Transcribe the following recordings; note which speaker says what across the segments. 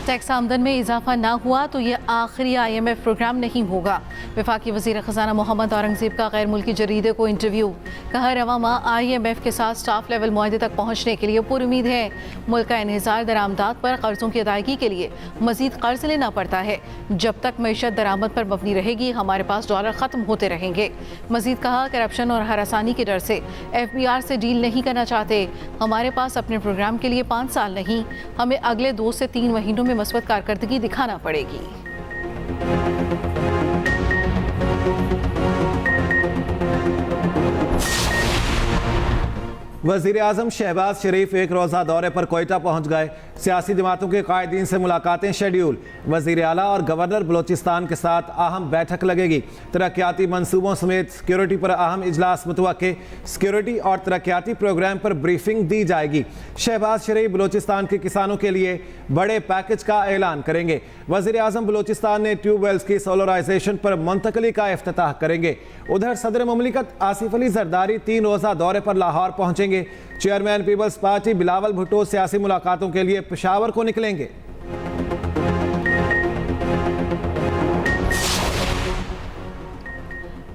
Speaker 1: Tax आमदन में इजाफा ना हुआ तो ये आखिरी IMF प्रोग्राम नहीं होगा। वफाकी वज़ीर ख़जाना मोहम्मद औरंगज़ेब का गैर मुल्की जरीदे को इंटरव्यू। कहा रवा माह IMF के साथ स्टाफ लेवल मुआहदे तक पहुँचने के लिए पूरी उम्मीद है। मुल्क का इन्हिसार दरामदात पर कर्ज़ों की अदायगी के लिए मज़ीद कर्ज लेना पड़ता है। जब तक मईशत दरामद पर मबनी रहेगी हमारे पास डॉलर ख़त्म होते रहेंगे। मज़ीद कहा करप्शन और हरासानी के डर से FBR से डील नहीं करना चाहते। हमारे पास अपने प्रोग्राम के लिए 5 साल नहीं, हमें अगले 2 से 3 महीनों में मस्बत कारकर्दगी दिखाना पड़ेगी।
Speaker 2: वज़ीर आज़म शहबाज शरीफ एक रोज़ा दौरे पर कोयटा पहुँच गए। सियासी जमातों के कायदीन से मुलाकातें शेड्यूल। वज़ीर आला और गवर्नर बलोचिस्तान के साथ अहम बैठक लगेगी। तरक्याती मंसूबों समेत सिक्योरिटी पर अहम इजलास मुतवक्के। सिक्योरिटी और तरक्याती प्रोग्राम पर ब्रीफिंग दी जाएगी। शहबाज शरीफ बलोचिस्तान के किसानों के लिए बड़े पैकेज का ऐलान करेंगे। वज़ीर आज़म बलोचिस्तान ने ट्यूबवेल्स की सोलराइजेशन पर मुंतकली का इफ्तिताह करेंगे। उधर सदर ममलिकत आसिफ अली जरदारी 3 रोज़ा दौरे पर लाहौर पहुँचेंगे। चेयरमैन पीपल्स पार्टी बिलावल भुट्टो सियासी मुलाकातों के लिए पेशावर को निकलेंगे।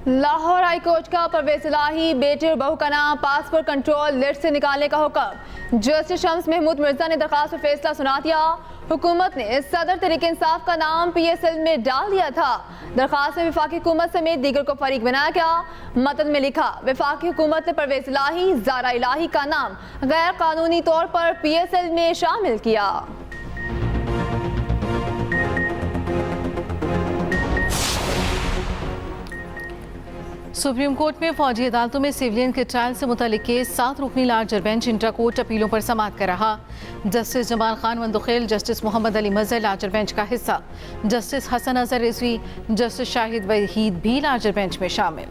Speaker 3: लाहौर हाई कोर्ट का परवेज इलाही बेटे और बहू का नाम पासपोर्ट कंट्रोल लिस्ट से निकालने का हुक्म। जस्टिस शम्स महमूद मिर्जा ने दरखास्त पर फैसला सुना दिया। हुकूमत ने सदर तहरीक इंसाफ का नाम PSL में डाल दिया था। दरखास्त में वफाकी हुकूमत समेत दीगर को फरीक बनाया गया। मतन में लिखा वफाकी हुकूमत ने परवेज इलाही ज़ारा इलाही का नाम गैर कानूनी तौर पर PSL में शामिल किया।
Speaker 1: सुप्रीम कोर्ट में फौजी अदालतों में सिविलियन के ट्रायल से मुतल्लिक केस 7 रुकनी लार्जर बेंच इंटर कोर्ट अपीलों पर समाअत कर रहा। Justice Jamal Khan Mandokhel, justice Muhammad Ali Mazhar larger bench का हिस्सा। जस्टिस हसन अजहर रिजवी, जस्टिस शाहिद वहीद भी लार्जर बेंच में शामिल।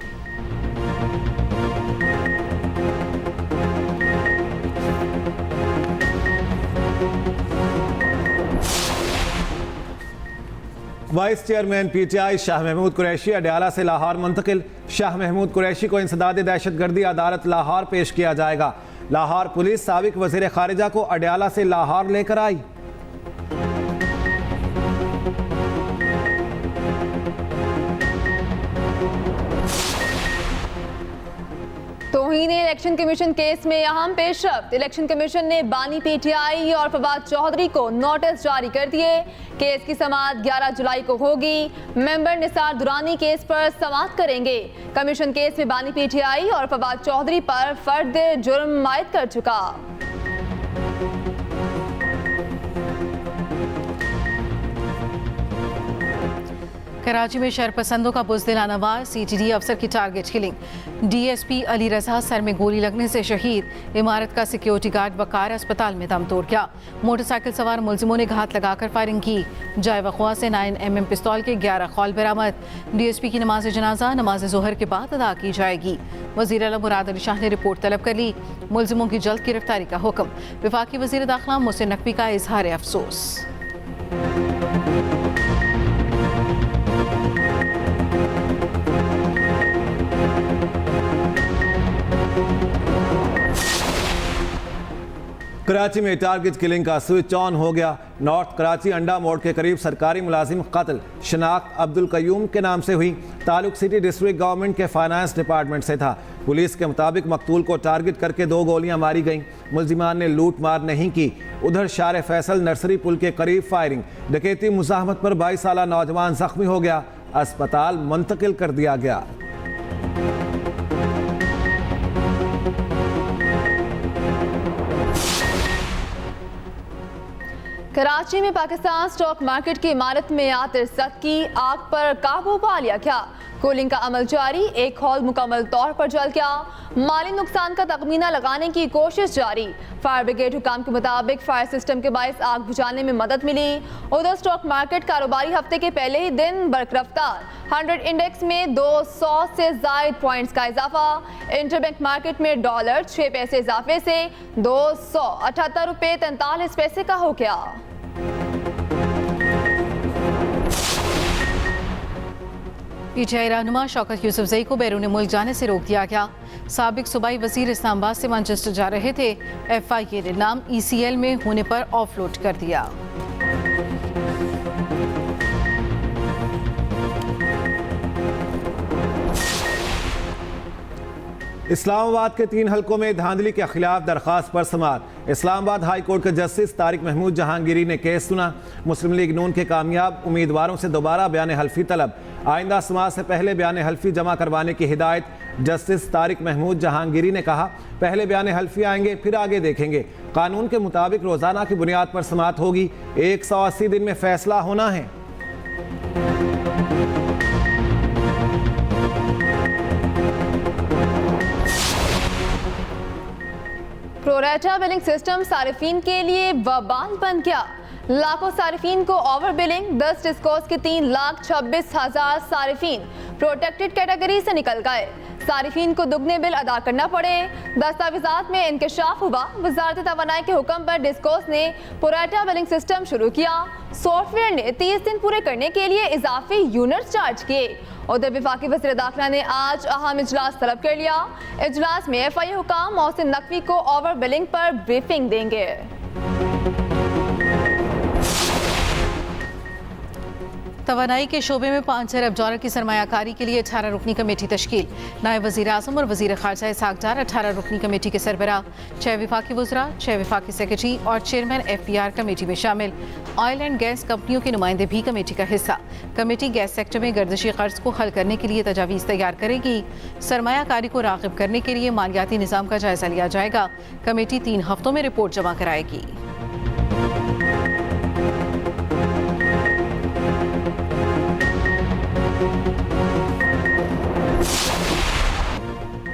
Speaker 2: Vice chairman PTI Shah Mahmood Qureshi Adiala से लाहौर मुंतकिल। शाह महमूद कुरैशी को इंसदाद दहशतगर्दी अदालत लाहौर पेश किया जाएगा। लाहौर पुलिस साबिक वज़ीर खारिजा को अडयाला से लाहौर लेकर आई।
Speaker 3: तौहीन इलेक्शन कमीशन केस में अहम पेशरफ्त। इलेक्शन कमीशन ने बानी PTI और फवाद चौधरी को नोटिस जारी कर दिए। केस की समाअत 11 जुलाई को होगी। मेंबर निसार दुरानी केस पर समाअत करेंगे। कमीशन केस में बानी PTI और फवाद चौधरी पर फर्द जुर्म आयद कर चुका।
Speaker 1: कराची में शरपसंदों का बुज़दिलाना वार, CTD अफसर की टारगेट किलिंग। DSP अली रजा सर में गोली लगने से शहीद। इमारत का सिक्योरिटी गार्ड वकार अस्पताल में दम तोड़ गया। मोटरसाइकिल सवार मुलजिमों ने घात लगाकर फायरिंग की। जाय वक़वा से 9mm पिस्तौल के 11 खौल बरामद। DSP की नमाज जनाजा नमाज ज़ोहर के बाद अदा की जाएगी। वज़ीर आला मुराद अली शाह ने रिपोर्ट तलब कर ली। मुलजिमों की जल्द गिरफ्तारी का हुक्म। वफाकी वज़ीर दाखिला मोहसिन नकवी का इजहार अफसोस।
Speaker 2: कराची में टारगेट किलिंग का स्विच ऑन हो गया। नॉर्थ कराची अंडा मोड़ के करीब सरकारी मुलाजिम कत्ल। शनाख्त अब्दुल कयूम के नाम से हुई। ताल्लुक सिटी डिस्ट्रिक्ट गवर्नमेंट के फाइनेंस डिपार्टमेंट से था। पुलिस के मुताबिक मकतूल को टारगेट करके 2 गोलियां मारी गईं। मुलजिमान ने लूट मार नहीं की। उधर शार फैसल नर्सरी पुल के करीब फायरिंग। डकैती मुजाहमत पर 22 साला नौजवान जख्मी हो गया। अस्पताल मुंतकिल कर दिया गया।
Speaker 3: कराची में पाकिस्तान स्टॉक मार्केट की इमारत में आतिशबाजी की आग पर काबू पा लिया गया। कूलिंग का अमल जारी। एक हॉल मुकम्मल तौर पर जल गया। माली नुकसान का तखमीना लगाने की कोशिश जारी। फायर ब्रिगेड हुकाम के मुताबिक फायर सिस्टम के बायस आग बुझाने में मदद मिली। उधर स्टॉक मार्केट कारोबारी हफ्ते के पहले ही दिन बरकरफ्तार। 100 इंडेक्स में 200 से जायद पॉइंट्स का इजाफा। इंटरबैंक मार्केट में डॉलर 6 पैसे इजाफे से 278 रुपये 43 पैसे का हो गया।
Speaker 1: PTI रहनुमा शौकत यूसुफजई को बैरून मुल्क जाने से रोक दिया गया। साबिक सूबाई वजीर इस्लामाबाद से मैनचेस्टर जा रहे थे। FIA ने नाम ECL में होने पर ऑफलोड कर दिया।
Speaker 2: इस्लामाबाद के 3 हलकों में धांधली के खिलाफ दरख्वास्त पर समाअत। इस्लामाबाद हाई कोर्ट के जस्टिस तारिक महमूद जहांगीरी ने केस सुना। मुस्लिम लीग नून के कामयाब उम्मीदवारों से दोबारा बयान हल्फी तलब। आइंदा समाअत से पहले बयान हल्फी जमा करवाने की हिदायत। जस्टिस तारिक महमूद जहांगीरी ने कहा, पहले बयान हल्फी आएंगे फिर आगे देखेंगे। कानून के मुताबिक रोजाना की बुनियाद पर समाअत होगी। 180 दिन में फैसला होना है।
Speaker 3: प्रोरेटा बिलिंग सिस्टम सारिफीन के लिए वबाल बन गया। लाखों सारिफीन को ओवर बिलिंग। 10 डिस्कोस के 3,26,000 सारिफीन प्रोटेक्टेड कैटेगरी से निकल गए। सारिफीन को दुगने बिल अदा करना पड़े। दस्तावेजात में इंकशाफ हुआ। वजारत तवानाई के हुक्म पर डिस्कोस ने प्रोरेटा बिलिंग सिस्टम शुरू किया। सॉफ्टवेयर ने 30 दिन पूरे करने के लिए इजाफी यूनिट्स चार्ज किए। उधर वफाकी वज़ीर दाखिला ने आज अहम इजलास तलब कर लिया। इजलास में FI हुकाम मोहसिन नकवी को ओवर बिलिंग पर ब्रीफिंग देंगे।
Speaker 1: तवानाई के शोबे में 5 अरब डॉलर की सरमायाकारी के लिए 18 रुकनी कमेटी तश्कील। नायब वज़ीर आज़म और वज़ीर ख़ारजा इसहाक़ डार 18 रुकनी कमेटी के सरबराह, 6 वफाकी वज़रा, 6 वफाकी सेक्रेटरी और चेयरमैन FPR कमेटी में शामिल। ऑयल एंड गैस कंपनियों के नुमाइंदे भी कमेटी का हिस्सा। कमेटी गैस सेक्टर में गर्दिशी कर्ज को हल करने के लिए तजावीज़ तैयार करेगी। सरमायाकारी को राग़िब करने के लिए मालियाती निज़ाम का जायज़ा लिया जाएगा। कमेटी 3 हफ्तों में रिपोर्ट जमा कराएगी।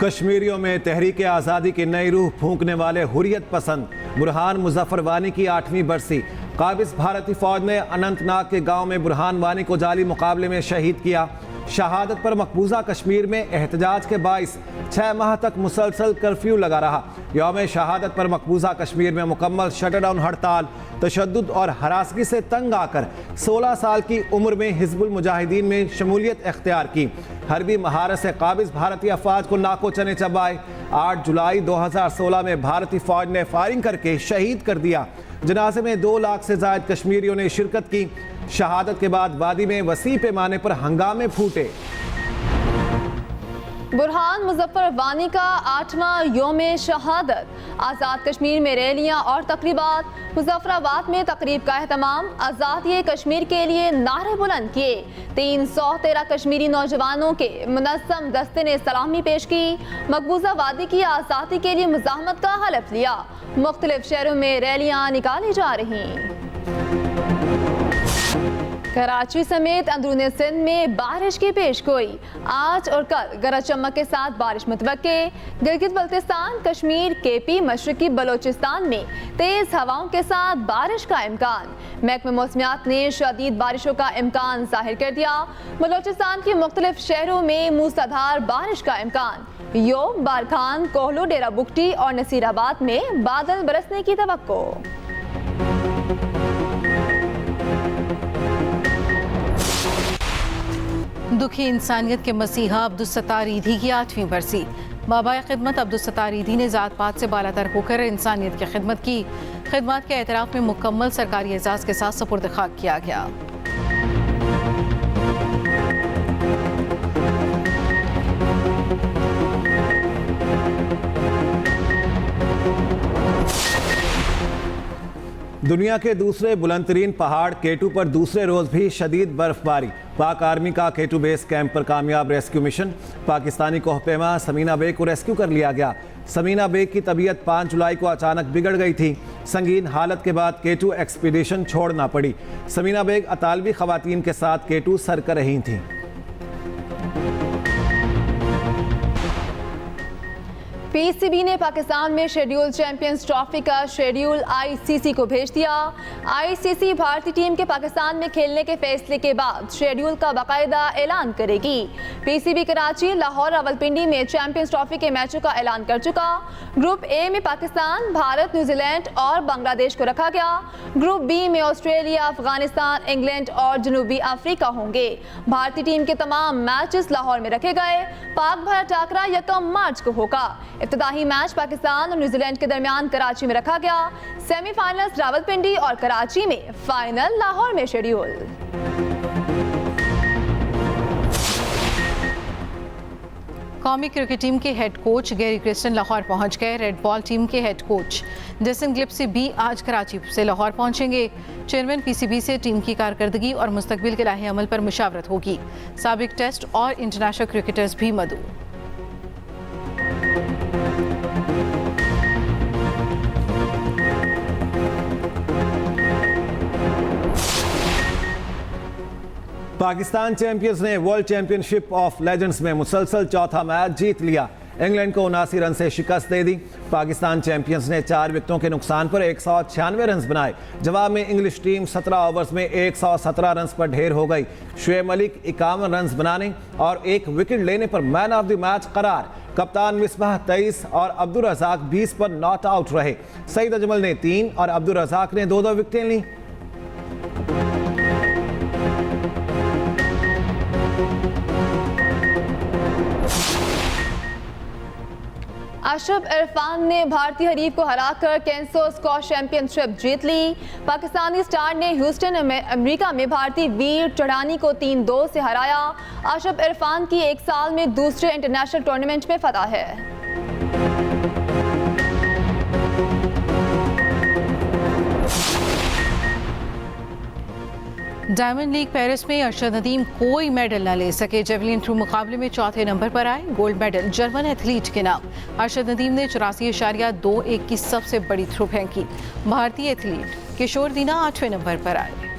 Speaker 2: कश्मीरियों में तहरीक आज़ादी की नई रूह फूंकने वाले हुर्रियत पसंद बुरहान मुजफ्फर वानी की 8वीं बरसी। काबिज भारतीय फौज ने अनंतनाग के गांव में बुरहान वानी को जाली मुकाबले में शहीद किया। शहादत पर मकबूजा कश्मीर में एहतजाज के बाइस 6 माह तक मुसलसल कर्फ्यू लगा रहा। यौम शहादत पर मकबूजा कश्मीर में मुकम्मल शटडाउन हड़ताल, तशद्दुद और हरासगी से तंग आकर 16 साल की उम्र में हिजबुल मुजाहिदीन में शमूलियत इख्तियार की। हरबी महारत से काबिज भारतीय अफवाज को नाको चने चबाए। 8 जुलाई 2016 में भारतीय फौज ने फायरिंग करके शहीद कर दिया। जनाजे में 2 लाख से ज़ायद कश्मीरियों ने शिरकत की। शहादत के बाद वादी में वसी पैमाने पर हंगामे फूटे।
Speaker 3: बुरहान मुजफ्फर वानी का 8वां यौम शहादत। आज़ाद कश्मीर में रैलियां और तकरीबात। मुजफ्फराबाद में तकरीब का एहतमाम। आज़ादी कश्मीर के लिए नारे बुलंद किए। 313 कश्मीरी नौजवानों के मुनज़्ज़म दस्ते ने सलामी पेश की। मकबूजा वादी की आज़ादी के लिए मुज़ाहमत का हलफ लिया। मुख्तलिफ शहरों में रैलियां निकाली जा रही। कराची समेत अंदरूनी सिंध में बारिश की पेशगोई। आज और कल गरज चमक के साथ बारिश मुतवक्के। गिलगित बल्तिस्तान, कश्मीर, KP, मशरकी बलोचिस्तान में तेज हवाओं के साथ बारिश का इम्कान। महकमा मौसमियात ने शदीद बारिशों का इम्कान जाहिर कर दिया। बलोचिस्तान के मुख्तलिफ शहरों में मूसलाधार बारिश का इम्कान। योम, बारखान, कोहलू, डेरा बुगटी और नसीराबाद में बादल बरसने की तवक्को।
Speaker 1: दुखी इंसानियत के मसीहा अब्दुलसत्तार ईदी की 8वीं बरसी। बाबाए खिदमत अब्दुलसत्तार ईदी ने ज़ात पात से बालातर होकर इंसानियत की खिदमत की। खिदमत के एतराफ़ में मुकम्मल सरकारी एजाज़ के साथ सपुर्द खाक किया गया।
Speaker 2: दुनिया के दूसरे बुलंदतरीन पहाड़ केटू पर दूसरे रोज भी शदीद बर्फबारी। पाक आर्मी का केटू बेस कैंप पर कामयाब रेस्क्यू मिशन। पाकिस्तानी कोहपेमा समीना बेग को रेस्क्यू कर लिया गया। समीना बेग की तबीयत 5 जुलाई को अचानक बिगड़ गई थी। संगीन हालत के बाद केटू एक्सपीडिशन छोड़ना पड़ी। समीना बेग अतालवी खवातीन के साथ केटू सर कर रही थीं।
Speaker 3: PCB ने पाकिस्तान में शेड्यूल चैंपियंस ट्रॉफी का शेड्यूल ICC को भेज दिया। ICC भारतीय टीम के पाकिस्तान में खेलने के फैसले के बाद शेड्यूल का बाकायदा ऐलान करेगी। PCB कराची, लाहौर, रावलपिंडी में चैंपियंस ट्रॉफी के मैचों का ऐलान कर चुका। ग्रुप A में पाकिस्तान, भारत, न्यूजीलैंड और बांग्लादेश को रखा गया। ग्रुप B में ऑस्ट्रेलिया, अफगानिस्तान, इंग्लैंड और जनूबी अफ्रीका होंगे। भारतीय टीम के तमाम मैचेस लाहौर में रखे गए। पाक भारत टाकरा 1 मार्च को होगा। इफ्तिताही मैच पाकिस्तान और न्यूजीलैंड के दरमियान कराची में रखा गया। सेमीफाइनल्स रावलपिंडी और कराची में, फाइनल लाहौर में शेड्यूल।
Speaker 1: कौमी क्रिकेट टीम के head coach Gary Kristen Lahore पहुंच गए। रेड बॉल टीम के हेड कोच जेसन गिप्सी भी आज कराची से लाहौर पहुंचेंगे। चेयरमैन पीसीबी से टीम की कारकर्दगी और मुस्तकबिल के लाहे अमल पर मुशावरत होगी। साबिक टेस्ट और इंटरनेशनल क्रिकेटर्स भी मदऊ।
Speaker 2: पाकिस्तान चैंपियंस ने वर्ल्ड चैंपियनशिप ऑफ लेजेंड्स में मुसलसल चौथा मैच जीत लिया। इंग्लैंड को 79 रन से शिकस्त दे दी। पाकिस्तान चैंपियंस ने 4 विकेटों के नुकसान पर 196 रन बनाए। जवाब में इंग्लिश टीम 17 ओवर्स में 117 रन पर ढेर हो गई। शुएब मलिक 51 रन बनाने और 1 विकेट लेने पर मैन ऑफ द मैच करार। कप्तान मिसबाह 23 और अब्दुल रज़ाक 20 पर नॉट आउट रहे। सईद अजमल ने 3 और अब्दुल रज़ाक ने 2-2 विकेटें ली।
Speaker 3: अशरफ इरफान ने भारतीय हरीफ को हराकर कैंसो स्क्वॉश चैंपियनशिप जीत ली। पाकिस्तानी स्टार ने ह्यूस्टन में अमेरिका में भारतीय वीर चढ़ानी को 3-2 से हराया। अशरफ इरफान की 1 साल में दूसरे इंटरनेशनल टूर्नामेंट में फतह है।
Speaker 1: डायमंड लीग पेरिस में अरशद नदीम कोई मेडल न ले सके। जेवलिन थ्रो मुकाबले में चौथे नंबर पर आए। गोल्ड मेडल जर्मन एथलीट के नाम। अरशद नदीम ने 84.21 की सबसे बड़ी थ्रो फेंकी। भारतीय एथलीट किशोर दीना 8वें नंबर पर आए।